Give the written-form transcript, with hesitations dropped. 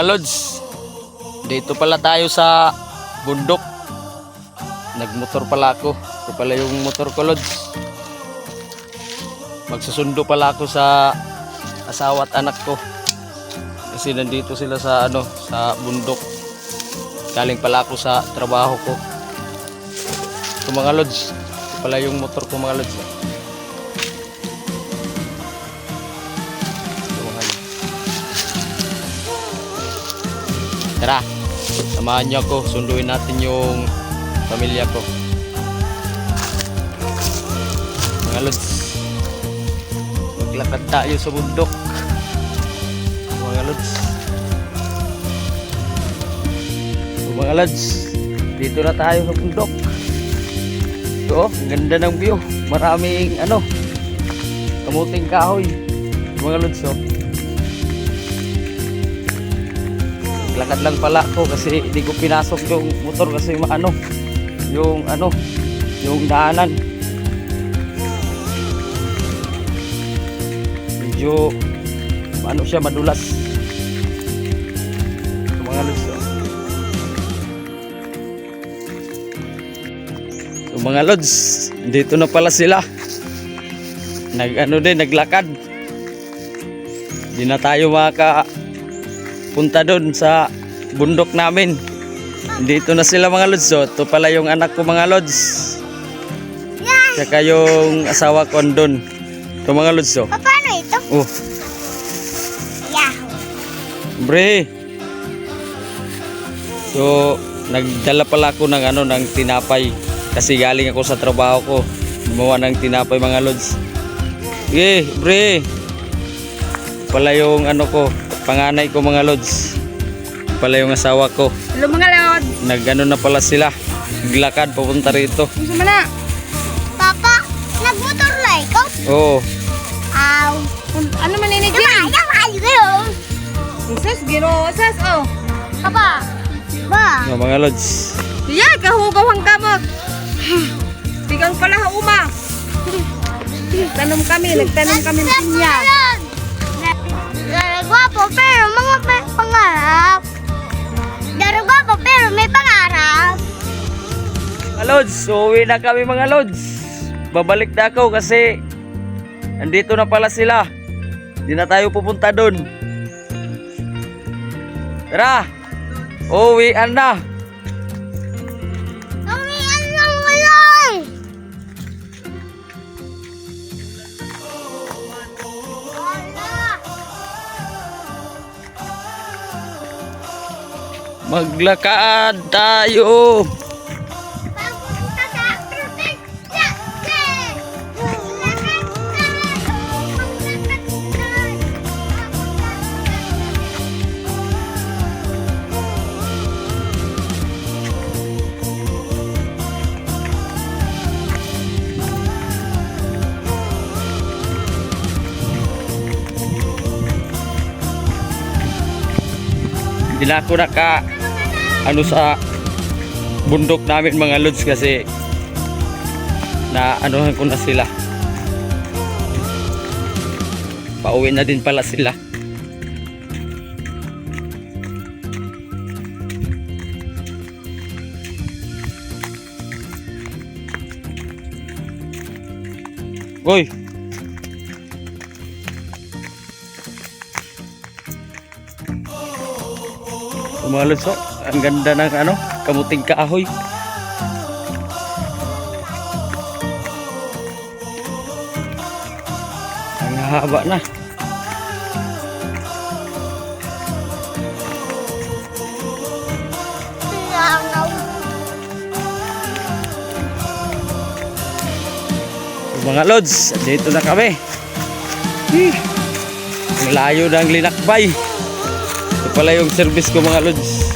Lods, dito pala tayo sa bundok. Nagmotor pala ako. Ito pala yung motor ko, Lods. Magsusundo pala ako sa asawa at anak ko. Kasi nandito sila sa sa bundok. Galing pala ako sa trabaho ko. Ito mga Lods, ito pala yung motor ko mga Lods. Tara, samahan niyo ako, sunduin natin yung pamilya ko. Mga Lods, maglakad tayo sa bundok. Mga Lods, mga Lods, dito na tayo sa bundok. Ito, ang ganda ng view. Maraming kamuting kahoy. Mga Lods, lakad lang pala ako kasi hindi ko pinasok yung motor kasi yung daanan medyo siya madulas. Ito mga Lods, ito mga Lods, dito na pala sila naglakad. Hindi na tayo punta doon sa bundok namin. Dito na sila mga Lods. Ito pala yung anak ko mga Lods. Saka yung asawa ko doon. Ito mga Lods. Paano ito? Oh. Yahoo! Bre. So, nagdala pala ako ng tinapay. Kasi galing ako sa trabaho ko. Gumawa ng tinapay mga Lods. Sige, bre. Ito pala yung panganay ko mga Lods. Pala yung asawa ko. Hello mga Lods. Na pala sila. Naglakad papunta rito. Gusto mo na? Papa, nagmotor na ikaw? Oo. Aw. Ano man ini dyan? Sus, ginosas oh. Papa. Ba. No, mga Lods. Iya, kahugaw ang kamot. Bigang pala hauma. Nagtanom kami ng pinya. Gwapo pero mga pangarap. Gwapo pero may pangarap. Mga Lods, uwi na kami mga Lods. Babalik na ako kasi nandito na pala sila. Hindi na tayo pupunta doon. Tara, uwian na. Uwian na mga Lods. Maglakad tayo. Papunta sa probinsya. Hindi na ako sa bundok namin mga Lods kasi ko na sila. Pauwi na din pala sila. Hoy. Mga Lods, ang ganda ng kamuting kahoy. Ang haba na. Mga Lods, dito na kami. Ang layo ng linakbay. Ito pala yung service ko mga Lods.